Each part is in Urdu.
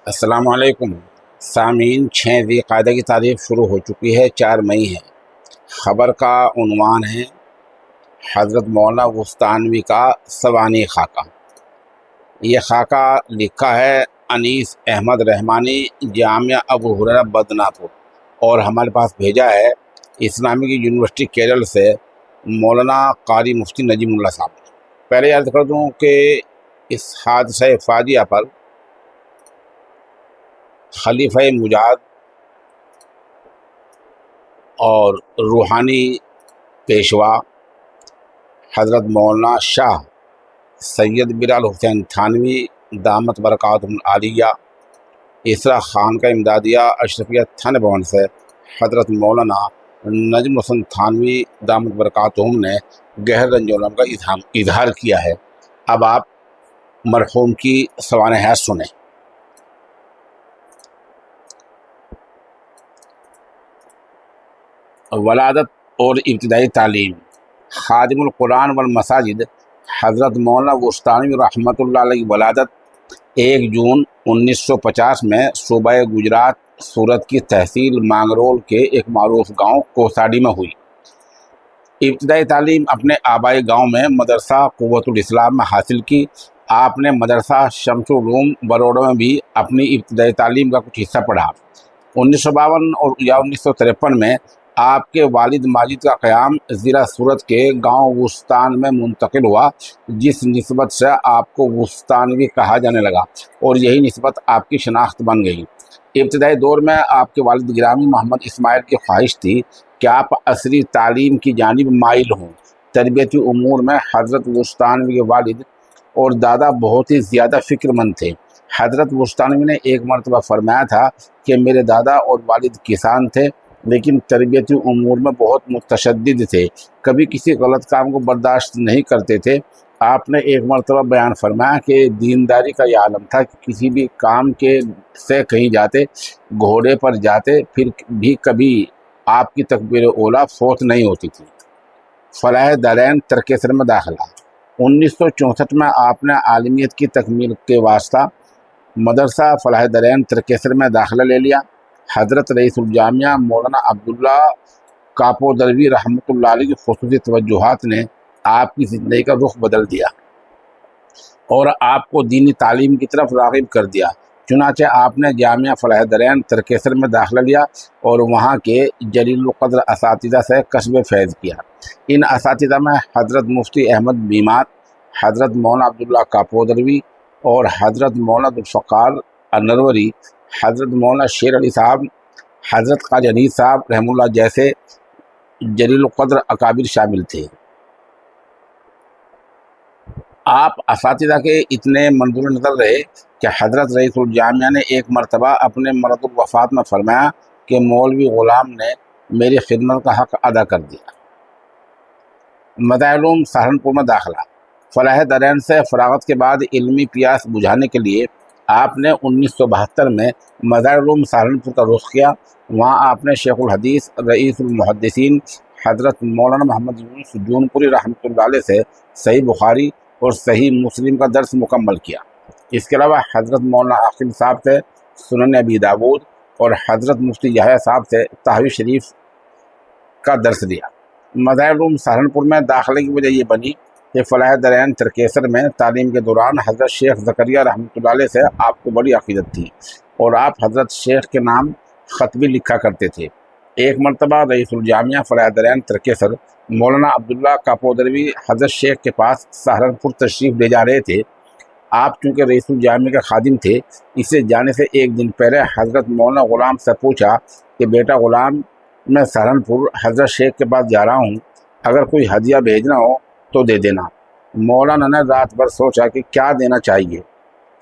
السلام علیکم سامعین، 6 ذی قعدہ کی تاریخ شروع ہو چکی ہے، 4 مئی ہے۔ خبر کا عنوان ہے حضرت مولانا وستانوی کا سوانح خاکہ۔ یہ خاکہ لکھا ہے انیس احمد رحمانی، جامعہ ابو ہریرہ بدنا پور، اور ہمارے پاس بھیجا ہے اسلامک یونیورسٹی کیرل سے مولانا قاری مفتی نجم اللہ صاحب۔ پہلے عرض کر دوں کہ اس حادثہ فاجعہ پر خلیفہ مجاہد اور روحانی پیشوا حضرت مولانا شاہ سید بلال حسین تھانوی دامت برکاتہم العالیہ، اسرا خان کا امدادیہ اشرفیہ تھانہ بھون سے حضرت مولانا نجم حسن تھانوی دامت برکاتہم نے گہر رنج و غم کا اظہار کیا ہے۔ اب آپ مرحوم کی سوانح سنیں۔ ولادت اور ابتدائی تعلیم۔ خادم القرآن والمساجد حضرت مولانا وستانوی رحمۃ اللہ علیہ کی ولادت 1 جون 1950 میں صوبہ گجرات سورت کی تحصیل مانگرول کے ایک معروف گاؤں کوساڈی میں ہوئی۔ ابتدائی تعلیم اپنے آبائی گاؤں میں مدرسہ قوت الاسلام میں حاصل کی۔ آپ نے مدرسہ شمس العلوم بروڑا میں بھی اپنی ابتدائی تعلیم کا کچھ حصہ پڑھا۔ 1952 اور 1953 میں آپ کے والد ماجد کا قیام ضلع سورت کے گاؤں وستان میں منتقل ہوا، جس نسبت سے آپ کو وستانوی کہا جانے لگا، اور یہی نسبت آپ کی شناخت بن گئی۔ ابتدائی دور میں آپ کے والد گرامی محمد اسماعیل کی خواہش تھی کہ آپ عصری تعلیم کی جانب مائل ہوں۔ تربیتی امور میں حضرت وستانوی کے والد اور دادا بہت ہی زیادہ فکر مند تھے۔ حضرت وستانوی نے ایک مرتبہ فرمایا تھا کہ میرے دادا اور والد کسان تھے، لیکن تربیتی امور میں بہت متشدد تھے، کبھی کسی غلط کام کو برداشت نہیں کرتے تھے۔ آپ نے ایک مرتبہ بیان فرمایا کہ دینداری کا یہ عالم تھا کہ کسی بھی کام سے کہیں جاتے، گھوڑے پر جاتے، پھر بھی کبھی آپ کی تکبیر اولیٰ فوت نہیں ہوتی تھی۔ فلاح دارین ترکیسر میں داخلہ۔ 1964 میں آپ نے عالمیت کی تکمیل کے واسطہ مدرسہ فلاح دارین ترکیسر میں داخلہ لے لیا۔ حضرت رئیس الجامعہ مولانا عبداللہ کاپودروی رحمۃ اللہ علیہ کی خصوصی توجہات نے آپ کی زندگی کا رخ بدل دیا اور آپ کو دینی تعلیم کی طرف راغب کر دیا۔ چنانچہ آپ نے جامعہ فلاح دارین ترکیسر میں داخلہ لیا اور وہاں کے جلیل القدر اساتذہ سے کسب فیض کیا۔ ان اساتذہ میں حضرت مفتی احمد بیمات، حضرت مولانا عبداللہ کاپودروی اور حضرت مولانا عبدالفقار النروری، حضرت مولانا شیر علی صاحب، حضرت قاضی انیس صاحب رحم اللہ جیسے جلیل القدر اکابر شامل تھے۔ آپ اساتذہ کے اتنے منظور نظر رہے کہ حضرت رئیس الجامعہ نے ایک مرتبہ اپنے مرض الوفات میں فرمایا کہ مولوی غلام نے میری خدمت کا حق ادا کر دیا۔ مدارس علوم سہارنپور میں داخلہ۔ فلاح دارین سے فراغت کے بعد علمی پیاس بجھانے کے لیے آپ نے 1972 میں مدارس علوم سہارنپور کا رخ کیا۔ وہاں آپ نے شیخ الحدیث رئیس المحدثین حضرت مولانا محمد یونس جونپوری رحمۃ اللہ علیہ سے صحیح بخاری اور صحیح مسلم کا درس مکمل کیا۔ اس کے علاوہ حضرت مولانا عاقل صاحب سے سنن ابی داود اور حضرت مفتی یحییٰ صاحب سے تحویٰ شریف کا درس دیا۔ مدارس علوم سہارنپور میں داخلے کی وجہ یہ بنی کہ فلاح دارین ترکیسر میں تعلیم کے دوران حضرت شیخ زکریا رحمۃ اللہ علیہ سے آپ کو بڑی عقیدت تھی اور آپ حضرت شیخ کے نام خط بھی لکھا کرتے تھے۔ ایک مرتبہ رئیس الجامعہ فلاح دارین ترکیسر مولانا عبداللہ کاپودروی حضرت شیخ کے پاس سہارنپور تشریف لے جا رہے تھے۔ آپ چونکہ رئیس الجامعہ کے خادم تھے، اسے جانے سے ایک دن پہلے حضرت مولانا غلام سے پوچھا کہ بیٹا غلام، میں سہارنپور حضرت شیخ کے پاس جا رہا ہوں، اگر کوئی ہدیہ بھیجنا ہو تو دے دینا۔ مولانا نے رات بھر سوچا کہ کیا دینا چاہیے۔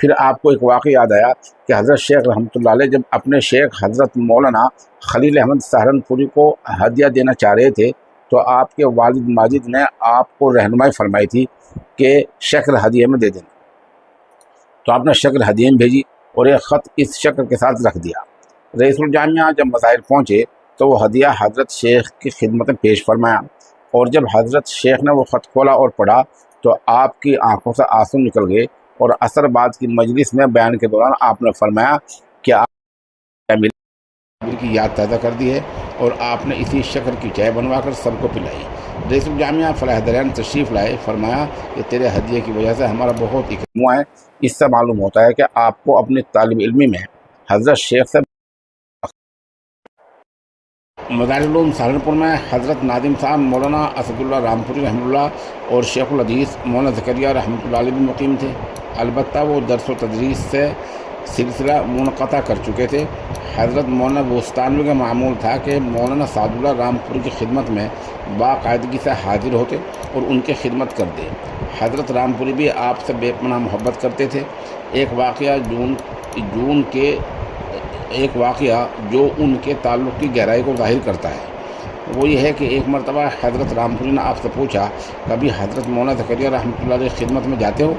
پھر آپ کو ایک واقعہ یاد آیا کہ حضرت شیخ رحمۃ اللہ علیہ جب اپنے شیخ حضرت مولانا خلیل احمد سہارنپوری کو ہدیہ دینا چاہ رہے تھے تو آپ کے والد ماجد نے آپ کو رہنمائی فرمائی تھی کہ شکل ہدیے میں دے دینا۔ تو آپ نے شکل ہدیے میں بھیجی اور ایک خط اس شکل کے ساتھ رکھ دیا۔ رئیس الجامعہ جب مظاہر پہنچے تو وہ ہدیہ حضرت شیخ کی خدمت میں پیش فرمایا، اور جب حضرت شیخ نے وہ خط کھولا اور پڑھا تو آپ کی آنکھوں سے آنسو نکل گئے اور عصر بعد کی مجلس میں بیان کے دوران آپ نے فرمایا کہ آپ کی یاد تازہ کر دی ہے اور آپ نے اسی شکر کی چائے بنوا کر سب کو پلائی۔ رئیس الجامعہ فلاح درین تشریف لائے، فرمایا کہ تیرے ہدیے کی وجہ سے ہمارا بہت اکرام ہوا ہے۔ اس سے معلوم ہوتا ہے کہ آپ کو اپنی طالب علمی میں حضرت شیخ سے مدارالعلوم سہارنپور میں حضرت ناظم صاحب مولانا اسد اللہ رامپوری رحمۃ اللہ اور شیخ الحدیث مولانا زکریا رحمۃ اللہ علیہ بھی مقیم تھے، البتہ وہ درس و تدریس سے سلسلہ منقطع کر چکے تھے۔ حضرت مولانا بوستانوی کا معمول تھا کہ مولانا سعد اللہ رامپوری کی خدمت میں باقاعدگی سے حاضر ہوتے اور ان کی خدمت کرتے۔ حضرت رامپوری بھی آپ سے بے پناہ محبت کرتے تھے۔ ایک واقعہ جو ان کے تعلق کی گہرائی کو ظاہر کرتا ہے وہ یہ ہے کہ ایک مرتبہ حضرت رامپوری نے آپ سے پوچھا، کبھی حضرت مولانا زکریا رحمۃ اللہ علیہ خدمت میں جاتے ہو؟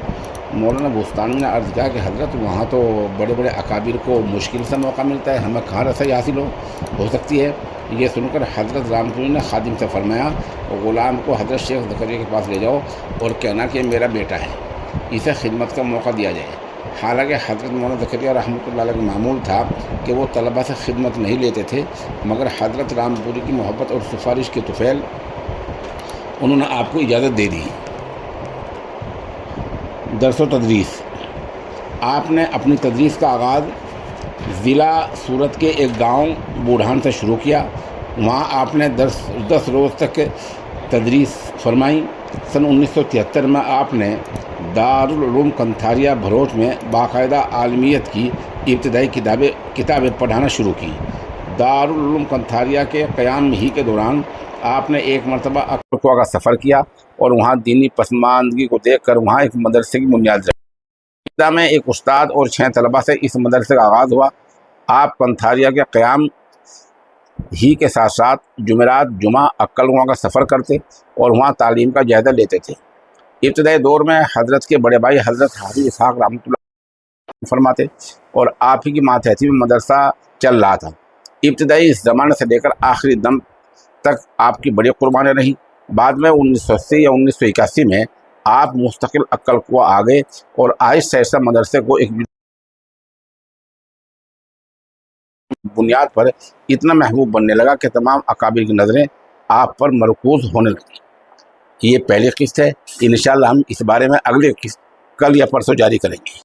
مولانا بوستانوی نے عرض کیا کہ حضرت وہاں تو بڑے بڑے اکابر کو مشکل سے موقع ملتا ہے، ہمیں کہاں رسائی حاصل ہو سکتی ہے۔ یہ سن کر حضرت رامپوری نے خادم سے فرمایا، غلام کو حضرت شیخ زکریا کے پاس لے جاؤ اور کہنا کہ میرا بیٹا ہے، اسے خدمت کا موقع دیا جائے۔ حالانکہ حضرت مولانا زکریا رحمۃ اللہ علیہ کا معمول تھا کہ وہ طلبہ سے خدمت نہیں لیتے تھے، مگر حضرت رامپوری کی محبت اور سفارش کے طفیل انہوں نے آپ کو اجازت دے دی۔ درس و تدریس۔ آپ نے اپنی تدریس کا آغاز ضلع سورت کے ایک گاؤں بوڑھان سے شروع کیا۔ وہاں آپ نے 10 روز تک تدریس فرمائی۔ سن 1973 میں آپ نے دارالعلوم کنتھاریا بھروچ میں باقاعدہ عالمیت کی ابتدائی کتابیں پڑھانا شروع کی۔ دارالعلوم کنتھاریا کے قیام ہی کے دوران آپ نے ایک مرتبہ اکرکوا کا سفر کیا اور وہاں دینی پسماندگی کو دیکھ کر وہاں ایک مدرسے کی بنیاد رکھی۔ ابتدا میں ایک استاد اور 6 طلبہ سے اس مدرسے کا آغاز ہوا۔ آپ کنتھاریا کے قیام ہی کے ساتھ ساتھ جمعرات جمعہ اکلگواں کا سفر کرتے اور وہاں تعلیم کا جائزہ لیتے تھے۔ ابتدائی دور میں حضرت کے بڑے بھائی حضرت حافظ اسحاق رحمۃ اللہ فرماتے اور آپ ہی کی ماتحتی میں مدرسہ چل رہا تھا۔ ابتدائی اس زمانے سے لے کر آخری دم تک آپ کی بڑی قربانیں رہیں۔ بعد میں 1980 یا 1981 میں آپ مستقل اکلکوا آ گئے اور آہستہ آہستہ مدرسے کو ایک بنیاد پر اتنا محبوب بننے لگا کہ تمام اکابر کی نظریں آپ پر مرکوز ہونے لگی۔ یہ پہلی قسط ہے، انشاءاللہ ہم اس بارے میں اگلے قسط کل یا پرسوں جاری کریں گے۔